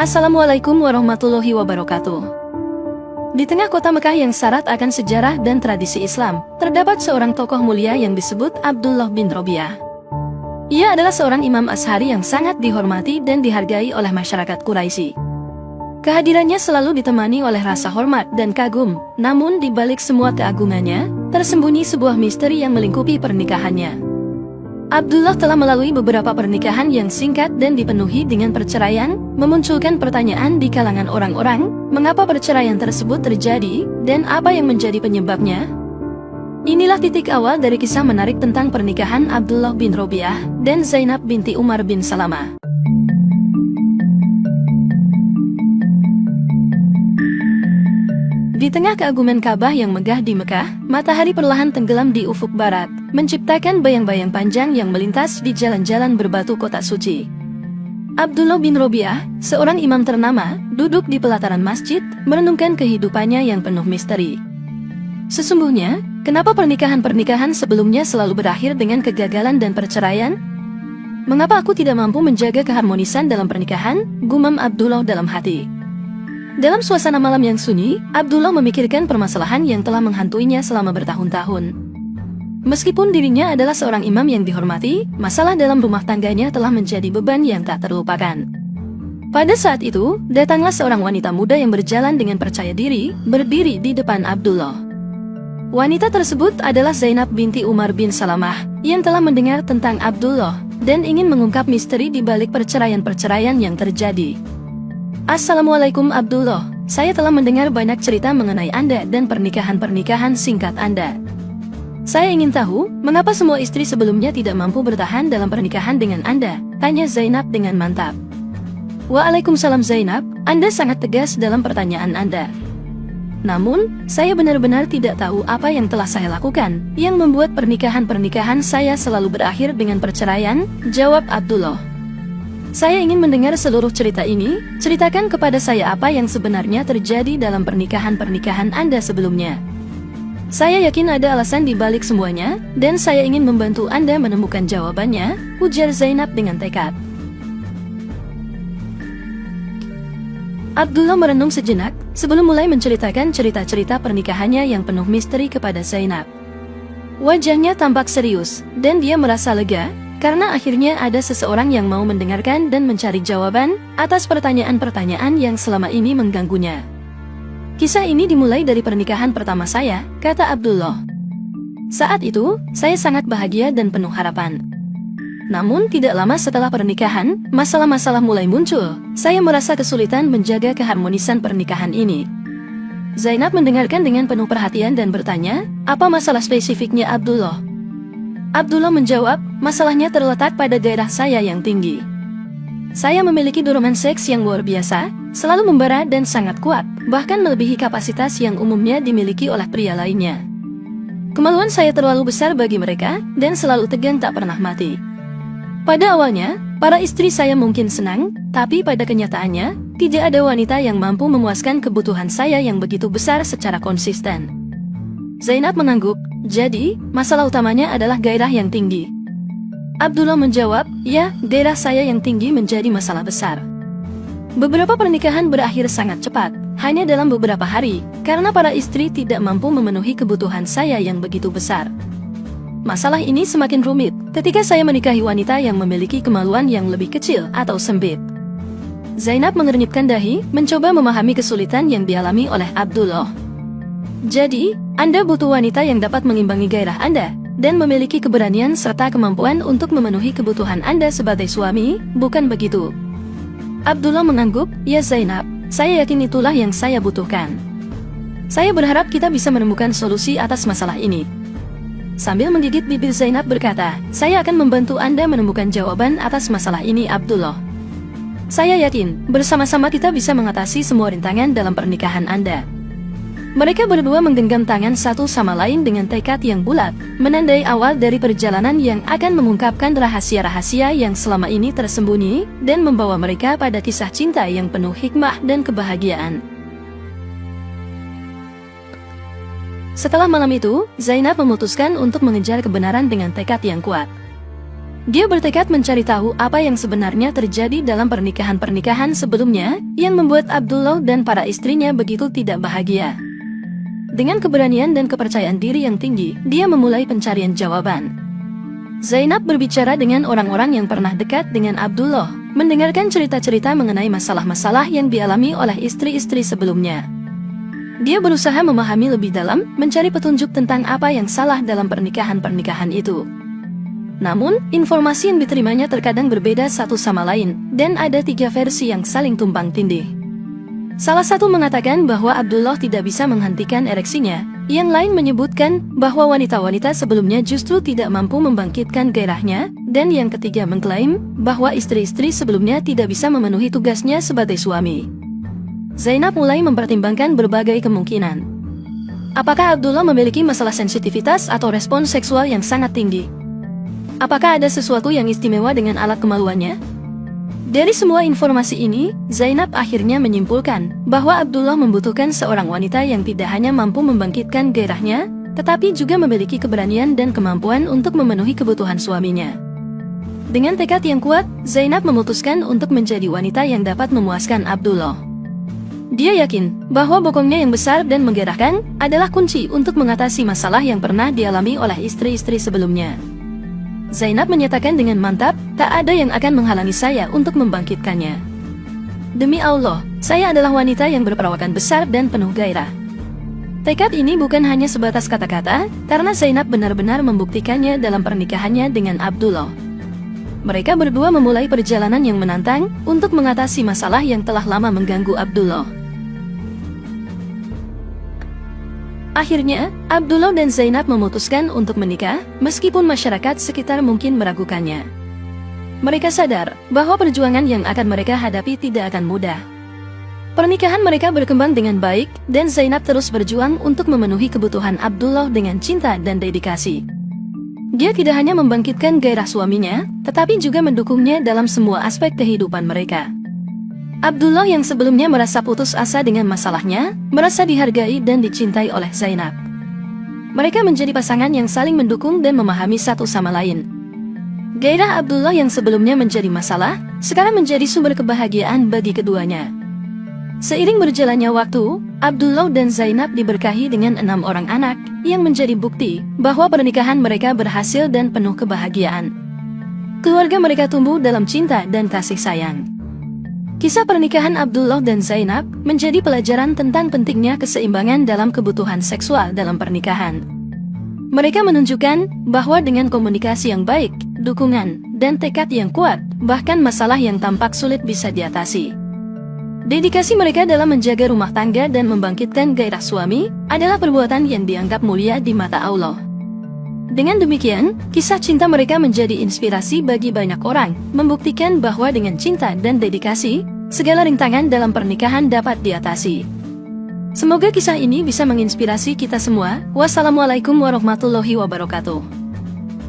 Assalamualaikum warahmatullahi wabarakatuh. Di tengah kota Mekah yang syarat akan sejarah dan tradisi Islam, terdapat seorang tokoh mulia yang disebut Abdullah bin Robiah. Ia adalah seorang imam Ashari yang sangat dihormati dan dihargai oleh masyarakat Quraisy. Kehadirannya selalu ditemani oleh rasa hormat dan kagum, namun di balik semua keagungannya, tersembunyi sebuah misteri yang melingkupi pernikahannya. Abdullah telah melalui beberapa pernikahan yang singkat dan dipenuhi dengan perceraian, memunculkan pertanyaan di kalangan orang-orang, mengapa perceraian tersebut terjadi, dan apa yang menjadi penyebabnya? Inilah titik awal dari kisah menarik tentang pernikahan Abdullah bin Robiah dan Zainab binti Umar bin Salamah. Di tengah keagungan Ka'bah yang megah di Mekah, matahari perlahan tenggelam di ufuk barat, menciptakan bayang-bayang panjang yang melintas di jalan-jalan berbatu kota suci. Abdullah bin Robiah, seorang imam ternama, duduk di pelataran masjid, merenungkan kehidupannya yang penuh misteri. Sesungguhnya, kenapa pernikahan-pernikahan sebelumnya selalu berakhir dengan kegagalan dan perceraian? Mengapa aku tidak mampu menjaga keharmonisan dalam pernikahan? Gumam Abdullah dalam hati. Dalam suasana malam yang sunyi, Abdullah memikirkan permasalahan yang telah menghantuinya selama bertahun-tahun. Meskipun dirinya adalah seorang imam yang dihormati, masalah dalam rumah tangganya telah menjadi beban yang tak terlupakan. Pada saat itu, datanglah seorang wanita muda yang berjalan dengan percaya diri, berdiri di depan Abdullah. Wanita tersebut adalah Zainab binti Umar bin Salamah, yang telah mendengar tentang Abdullah, dan ingin mengungkap misteri di balik perceraian-perceraian yang terjadi. Assalamualaikum Abdullah, saya telah mendengar banyak cerita mengenai Anda dan pernikahan-pernikahan singkat Anda. Saya ingin tahu, mengapa semua istri sebelumnya tidak mampu bertahan dalam pernikahan dengan Anda? Tanya Zainab dengan mantap. Waalaikumsalam Zainab, Anda sangat tegas dalam pertanyaan Anda. Namun, saya benar-benar tidak tahu apa yang telah saya lakukan, yang membuat pernikahan-pernikahan saya selalu berakhir dengan perceraian, jawab Abdullah. Saya ingin mendengar seluruh cerita ini, ceritakan kepada saya apa yang sebenarnya terjadi dalam pernikahan-pernikahan Anda sebelumnya. Saya yakin ada alasan di balik semuanya, dan saya ingin membantu Anda menemukan jawabannya, ujar Zainab dengan tekad. Abdullah merenung sejenak, sebelum mulai menceritakan cerita-cerita pernikahannya yang penuh misteri kepada Zainab. Wajahnya tampak serius, dan dia merasa lega, karena akhirnya ada seseorang yang mau mendengarkan dan mencari jawaban atas pertanyaan-pertanyaan yang selama ini mengganggunya. Kisah ini dimulai dari pernikahan pertama saya, kata Abdullah. Saat itu, saya sangat bahagia dan penuh harapan. Namun tidak lama setelah pernikahan, masalah-masalah mulai muncul. Saya merasa kesulitan menjaga keharmonisan pernikahan ini. Zainab mendengarkan dengan penuh perhatian dan bertanya, apa masalah spesifiknya Abdullah? Abdullah menjawab, masalahnya terletak pada gairah saya yang tinggi. Saya memiliki dorongan seks yang luar biasa, selalu membara dan sangat kuat, bahkan melebihi kapasitas yang umumnya dimiliki oleh pria lainnya. Kemaluan saya terlalu besar bagi mereka, dan selalu tegang tak pernah mati. Pada awalnya, para istri saya mungkin senang, tapi pada kenyataannya, tidak ada wanita yang mampu memuaskan kebutuhan saya yang begitu besar secara konsisten. Zainab mengangguk, jadi, masalah utamanya adalah gairah yang tinggi. Abdullah menjawab, ya, gairah saya yang tinggi menjadi masalah besar. Beberapa pernikahan berakhir sangat cepat, hanya dalam beberapa hari, karena para istri tidak mampu memenuhi kebutuhan saya yang begitu besar. Masalah ini semakin rumit, ketika saya menikahi wanita yang memiliki kemaluan yang lebih kecil atau sempit. Zainab mengernyitkan dahi, mencoba memahami kesulitan yang dialami oleh Abdullah. Jadi, Anda butuh wanita yang dapat mengimbangi gairah Anda, dan memiliki keberanian serta kemampuan untuk memenuhi kebutuhan Anda sebagai suami, bukan begitu? Abdullah mengangguk, ya Zainab, saya yakin itulah yang saya butuhkan. Saya berharap kita bisa menemukan solusi atas masalah ini. Sambil menggigit bibir Zainab berkata, saya akan membantu Anda menemukan jawaban atas masalah ini Abdullah. Saya yakin, bersama-sama kita bisa mengatasi semua rintangan dalam pernikahan Anda. Mereka berdua menggenggam tangan satu sama lain dengan tekad yang bulat, menandai awal dari perjalanan yang akan mengungkapkan rahasia-rahasia yang selama ini tersembunyi, dan membawa mereka pada kisah cinta yang penuh hikmah dan kebahagiaan. Setelah malam itu, Zainab memutuskan untuk mengejar kebenaran dengan tekad yang kuat. Dia bertekad mencari tahu apa yang sebenarnya terjadi dalam pernikahan-pernikahan sebelumnya yang membuat Abdullah dan para istrinya begitu tidak bahagia. Dengan keberanian dan kepercayaan diri yang tinggi, dia memulai pencarian jawaban. Zainab berbicara dengan orang-orang yang pernah dekat dengan Abdullah, mendengarkan cerita-cerita mengenai masalah-masalah yang dialami oleh istri-istri sebelumnya. Dia berusaha memahami lebih dalam, mencari petunjuk tentang apa yang salah dalam pernikahan-pernikahan itu. Namun, informasi yang diterimanya terkadang berbeda satu sama lain, dan ada 3 versi yang saling tumpang tindih. Salah satu mengatakan bahwa Abdullah tidak bisa menghentikan ereksinya, yang lain menyebutkan bahwa wanita-wanita sebelumnya justru tidak mampu membangkitkan gairahnya, dan yang ketiga mengklaim bahwa istri-istri sebelumnya tidak bisa memenuhi tugasnya sebagai suami. Zainab mulai mempertimbangkan berbagai kemungkinan. Apakah Abdullah memiliki masalah sensitivitas atau respons seksual yang sangat tinggi? Apakah ada sesuatu yang istimewa dengan alat kemaluannya? Dari semua informasi ini, Zainab akhirnya menyimpulkan bahwa Abdullah membutuhkan seorang wanita yang tidak hanya mampu membangkitkan gairahnya, tetapi juga memiliki keberanian dan kemampuan untuk memenuhi kebutuhan suaminya. Dengan tekad yang kuat, Zainab memutuskan untuk menjadi wanita yang dapat memuaskan Abdullah. Dia yakin bahwa bokongnya yang besar dan menggairahkan adalah kunci untuk mengatasi masalah yang pernah dialami oleh istri-istri sebelumnya. Zainab menyatakan dengan mantap, tak ada yang akan menghalangi saya untuk membangkitkannya. Demi Allah, saya adalah wanita yang berperawakan besar dan penuh gairah. Tekad ini bukan hanya sebatas kata-kata, karena Zainab benar-benar membuktikannya dalam pernikahannya dengan Abdullah. Mereka berdua memulai perjalanan yang menantang untuk mengatasi masalah yang telah lama mengganggu Abdullah. Akhirnya, Abdullah dan Zainab memutuskan untuk menikah, meskipun masyarakat sekitar mungkin meragukannya. Mereka sadar bahwa perjuangan yang akan mereka hadapi tidak akan mudah. Pernikahan mereka berkembang dengan baik, dan Zainab terus berjuang untuk memenuhi kebutuhan Abdullah dengan cinta dan dedikasi. Dia tidak hanya membangkitkan gairah suaminya, tetapi juga mendukungnya dalam semua aspek kehidupan mereka. Abdullah yang sebelumnya merasa putus asa dengan masalahnya, merasa dihargai dan dicintai oleh Zainab. Mereka menjadi pasangan yang saling mendukung dan memahami satu sama lain. Gairah Abdullah yang sebelumnya menjadi masalah, sekarang menjadi sumber kebahagiaan bagi keduanya. Seiring berjalannya waktu, Abdullah dan Zainab diberkahi dengan 6 orang anak, yang menjadi bukti bahwa pernikahan mereka berhasil dan penuh kebahagiaan. Keluarga mereka tumbuh dalam cinta dan kasih sayang. Kisah pernikahan Abdullah dan Zainab menjadi pelajaran tentang pentingnya keseimbangan dalam kebutuhan seksual dalam pernikahan. Mereka menunjukkan bahwa dengan komunikasi yang baik, dukungan, dan tekad yang kuat, bahkan masalah yang tampak sulit bisa diatasi. Dedikasi mereka dalam menjaga rumah tangga dan membangkitkan gairah suami adalah perbuatan yang dianggap mulia di mata Allah. Dengan demikian, kisah cinta mereka menjadi inspirasi bagi banyak orang, membuktikan bahwa dengan cinta dan dedikasi, segala rintangan dalam pernikahan dapat diatasi. Semoga kisah ini bisa menginspirasi kita semua. Wassalamualaikum warahmatullahi wabarakatuh.